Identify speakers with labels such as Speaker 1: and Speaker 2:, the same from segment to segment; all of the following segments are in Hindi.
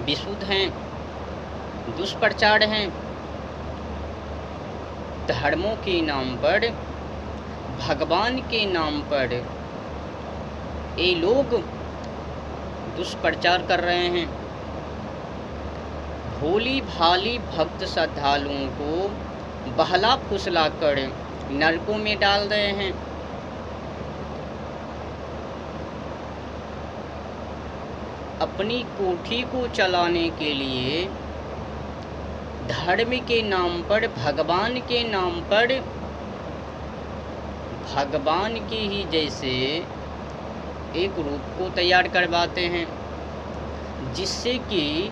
Speaker 1: विशुद्ध हैं, दुष्प्रचार हैं। धर्मों के नाम पर, भगवान के नाम पर ये लोग दुष्प्रचार कर रहे हैं। भोली भाली भक्त श्रद्धालुओं को बहला फुसला कर नरकों में डाल रहे हैं। अपनी कोठी को चलाने के लिए धर्म के नाम पर, भगवान के नाम पर, भगवान के ही जैसे एक रूप को तैयार करवाते हैं, जिससे कि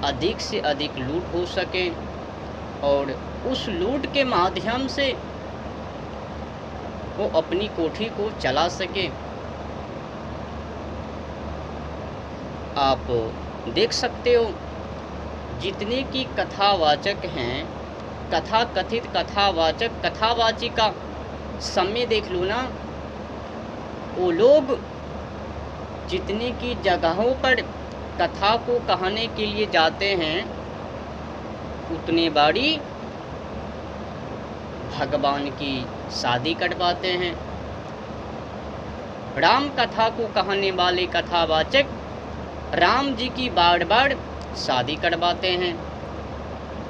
Speaker 1: अधिक से अधिक लूट हो सके और उस लूट के माध्यम से वो अपनी कोठी को चला सके। आप देख सकते हो जितने की कथावाचक हैं, कथा कथित कथावाचक, कथावाचिका, समय देख लो ना, वो लोग जितने की जगहों पर कथा को कहने के लिए जाते हैं, उतने बारी भगवान की शादी करवाते हैं। राम कथा को कहने वाले कथावाचक राम जी की बार बार शादी करवाते हैं।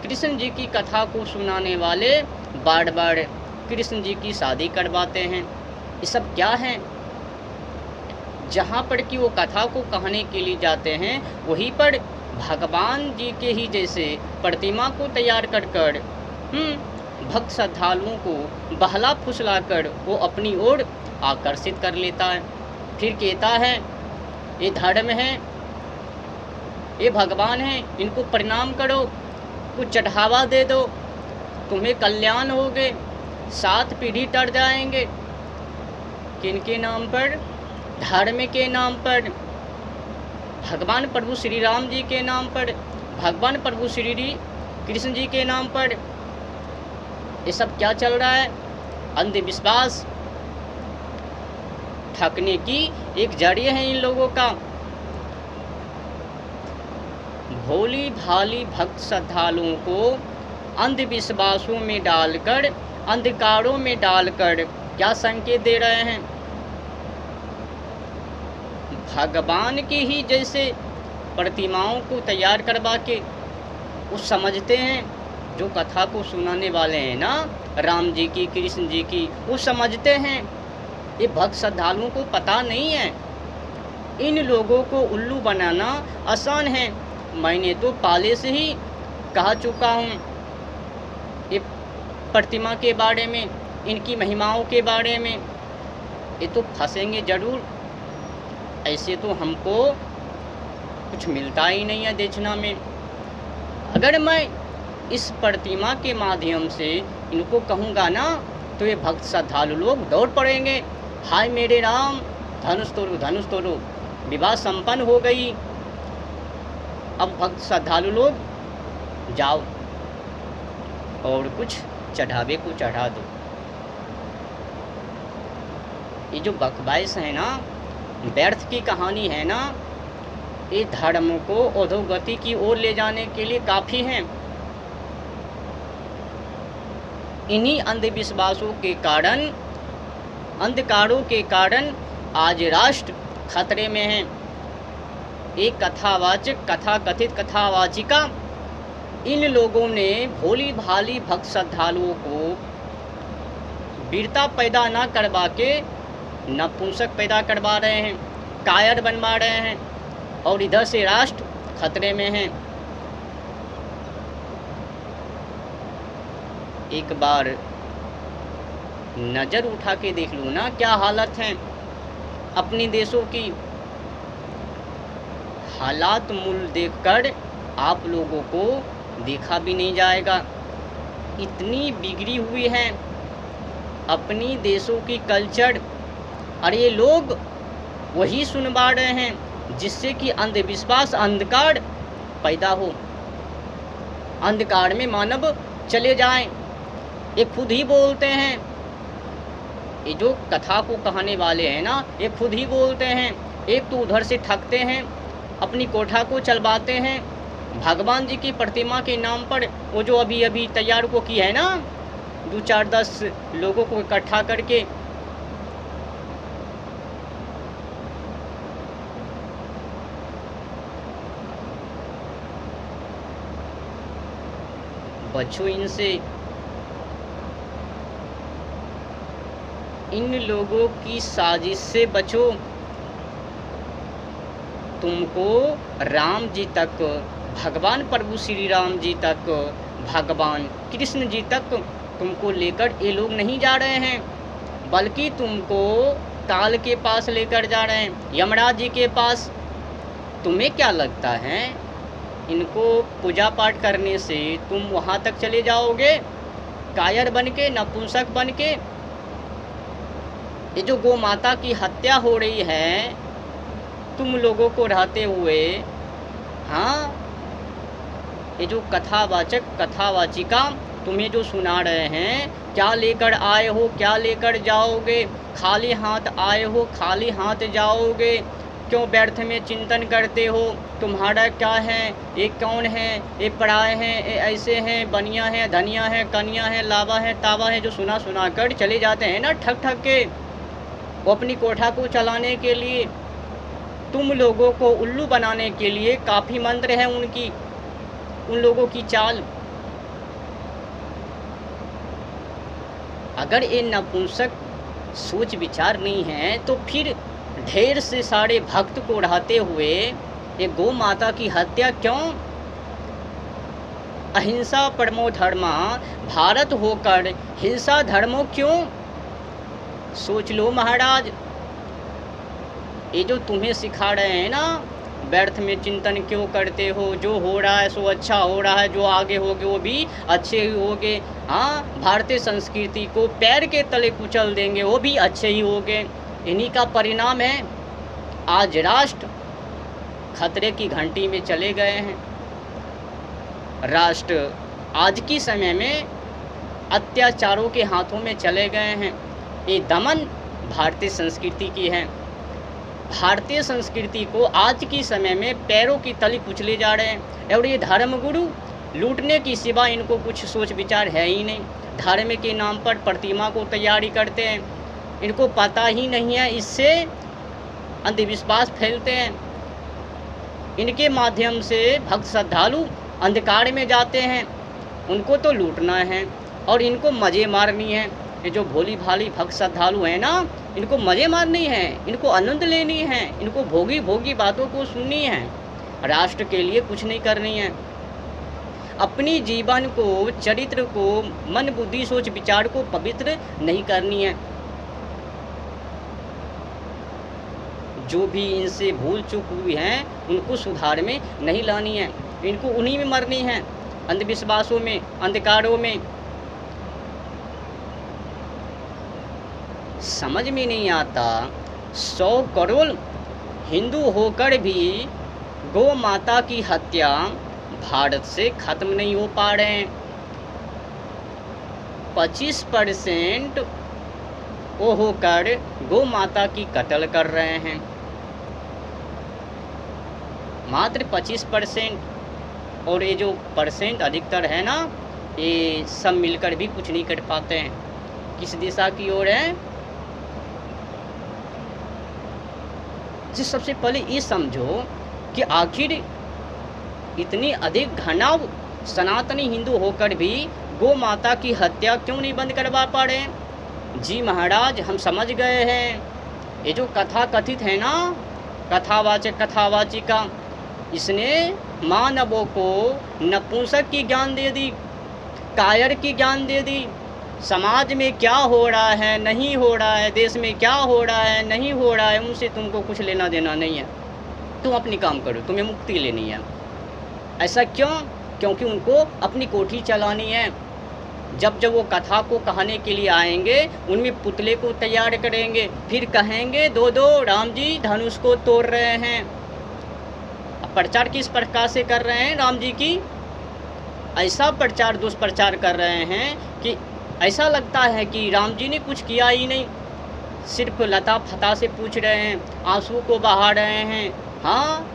Speaker 1: कृष्ण जी की कथा को सुनाने वाले बार बार कृष्ण जी की शादी करवाते हैं। ये सब क्या है? जहाँ पर कि वो कथा को कहने के लिए जाते हैं, वहीं पर भगवान जी के ही जैसे प्रतिमा को तैयार कर कर भक्त श्रद्धालुओं को बहला फुसला कर वो अपनी ओर आकर्षित कर लेता है। फिर कहता है ये धर्म है, ये भगवान है, इनको प्रणाम करो, कुछ चढ़ावा दे दो, तुम्हें कल्याण होगे, 7 पीढ़ी तर जाएंगे। किनके नाम पर? धर्म के नाम पर, भगवान प्रभु श्री राम जी के नाम पर, भगवान प्रभु श्री कृष्ण जी के नाम पर। ये सब क्या चल रहा है? अंधविश्वास। ठगने की एक जरिए है इन लोगों का। भोली भाली भक्त श्रद्धालुओं को अंधविश्वासों में डालकर, अंधकारों में डालकर क्या संकेत दे रहे हैं? भगवान की ही जैसे प्रतिमाओं को तैयार करवा के वो समझते हैं, जो कथा को सुनाने वाले हैं ना, राम जी की, कृष्ण जी की, वो समझते हैं। ये भक्त श्रद्धालुओं को पता नहीं है। इन लोगों को उल्लू बनाना आसान है। मैंने तो पहले से ही कह चुका हूँ ये प्रतिमा के बारे में, इनकी महिमाओं के बारे में। ये तो फंसेंगे ज़रूर। ऐसे तो हमको कुछ मिलता ही नहीं है देखना में। अगर मैं इस प्रतिमा के माध्यम से इनको कहूँगा ना, तो ये भक्त श्रद्धालु लोग दौड़ पड़ेंगे, हाय मेरे राम, धनुष तोड़ो, धनुष तोड़ो। विवाह संपन्न हो गई। अब भक्त श्रद्धालु लोग जाओ और कुछ चढ़ावे को चढ़ा दो। ये जो बकवास है ना, व्यर्थ की कहानी है ना, ये धर्म को अधोगति की ओर ले जाने के लिए काफ़ी हैं। इन्हीं अंधविश्वासों के कारण, अंधकारों के कारण आज राष्ट्र खतरे में है। एक कथावाचक, कथा कथित कथावाचिका, इन लोगों ने भोली भाली भक्त श्रद्धालुओं को वीरता पैदा ना करवा के नपुंसक पैदा करवा रहे हैं, कायर बनवा रहे हैं, और इधर से राष्ट्र खतरे में है। एक बार नज़र उठा के देख लो ना, क्या हालत है अपने देशों की। हालात मूल देखकर आप लोगों को देखा भी नहीं जाएगा। इतनी बिगड़ी हुई है अपनी देशों की कल्चर, और ये लोग वही सुनवा रहे हैं जिससे कि अंधविश्वास, अंधकार पैदा हो, अंधकार में मानव चले जाएं। ये खुद ही बोलते हैं, ये जो कथा को कहने वाले हैं ना, ये खुद ही बोलते हैं। एक तो उधर से ठगते हैं, अपनी कोठा को चलवाते हैं भगवान जी की प्रतिमा के नाम पर। वो जो अभी अभी तैयार को की है ना, 2-4-10 लोगों को इकट्ठा करके। बचो इनसे, इन लोगों की साजिश से बचो। तुमको राम जी तक, भगवान प्रभु श्री राम जी तक, भगवान कृष्ण जी तक तुमको लेकर ये लोग नहीं जा रहे हैं, बल्कि तुमको काल के पास लेकर जा रहे हैं, यमराज जी के पास। तुम्हें क्या लगता है इनको पूजा पाठ करने से तुम वहाँ तक चले जाओगे कायर बन के, नपुंसक बन के? ये जो गौ माता की हत्या हो रही है तुम लोगों को रहते हुए, हाँ, ये जो कथावाचक कथावाचिका तुम्हें जो सुना रहे हैं, क्या लेकर आए हो, क्या लेकर जाओगे? खाली हाथ आए हो, खाली हाथ जाओगे। क्यों व्यर्थ में चिंतन करते हो? तुम्हारा क्या है, ये कौन है, ये पराए हैं, ये ऐसे हैं, बनिया है, धनिया है, कनिया है, लावा है, तावा है, जो सुना सुना कर चले जाते हैं ना ठग ठग के, वो अपनी कोठा को चलाने के लिए, तुम लोगों को उल्लू बनाने के लिए काफ़ी मंत्र है उनकी, उन लोगों की चाल। अगर ये नपुंसक सोच विचार नहीं है तो फिर ढेर से सारे भक्त को रहते हुए ये गौ माता की हत्या क्यों? अहिंसा परमो धर्मा, भारत होकर हिंसा धर्मो क्यों? सोच लो महाराज। ये जो तुम्हें सिखा रहे हैं ना, व्यर्थ में चिंतन क्यों करते हो, जो हो रहा है सो अच्छा हो रहा है, जो आगे होगे वो भी अच्छे ही होगे। हाँ, भारतीय संस्कृति को पैर के तले कुचल देंगे वो भी अच्छे ही होंगे। इन्हीं का परिणाम है आज राष्ट्र खतरे की घंटी में चले गए हैं। राष्ट्र आज की समय में अत्याचारों के हाथों में चले गए हैं। ये दमन भारतीय संस्कृति की है। भारतीय संस्कृति को आज की समय में पैरों की तले कुचले जा रहे हैं। और ये धर्मगुरु लूटने की सिवा इनको कुछ सोच विचार है ही नहीं। धर्म के नाम पर प्रतिमा को तैयारी करते हैं, इनको पता ही नहीं है, इससे अंधविश्वास फैलते हैं। इनके माध्यम से भक्त श्रद्धालु अंधकार में जाते हैं। उनको तो लूटना है और इनको मज़े मारनी है। ये जो भोली भाली भक्त श्रद्धालु हैं ना, इनको मज़े मारनी है, इनको आनंद लेनी है, इनको भोगी भोगी बातों को सुननी है, राष्ट्र के लिए कुछ नहीं करनी है। अपनी जीवन को, चरित्र को, मन बुद्धि सोच विचार को पवित्र नहीं करनी है। जो भी इनसे भूल चूक हुई है उनको सुधार में नहीं लानी है, इनको उन्हीं में मरनी है, अंधविश्वासों में, अंधकारों में। समझ में नहीं आता 100 करोड़ हिंदू होकर भी गौ माता की हत्या भारत से खत्म नहीं हो पा रहे हैं। 25% वो होकर गौ माता की कत्ल कर रहे हैं, मात्र 25%। और ये जो परसेंट अधिकतर है ना, ये सब मिलकर भी कुछ नहीं कर पाते हैं। किस दिशा की ओर है? जी, सबसे पहले ये समझो कि आखिर इतनी अधिक घनाव सनातनी हिंदू होकर भी गौ माता की हत्या क्यों नहीं बंद करवा पा रहे हैं? जी महाराज, हम समझ गए हैं। ये जो कथा कथित है ना, कथावाचक कथावाचिका, इसने मानवों को नपुंसक की ज्ञान दे दी, कायर की ज्ञान दे दी। समाज में क्या हो रहा है, नहीं हो रहा है, देश में क्या हो रहा है, नहीं हो रहा है, उनसे तुमको कुछ लेना देना नहीं है। तुम अपनी काम करो, तुम्हें मुक्ति लेनी है। ऐसा क्यों? क्योंकि उनको अपनी कोठी चलानी है। जब जब वो कथा को कहने के लिए आएंगे, उनमें पुतले को तैयार करेंगे, फिर कहेंगे दो दो राम जी धनुष को तोड़ रहे हैं। अब प्रचार किस प्रकार से कर रहे हैं राम जी की? ऐसा प्रचार दुष्प्रचार कर रहे हैं कि ऐसा लगता है कि राम जी ने कुछ किया ही नहीं, सिर्फ लता फता से पूछ रहे हैं, आंसू को बहा रहे हैं। हाँ,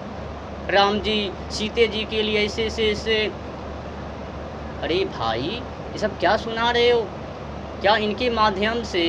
Speaker 1: राम जी सीते जी के लिए ऐसे ऐसे। अरे भाई, ये सब क्या सुना रहे हो? क्या इनके माध्यम से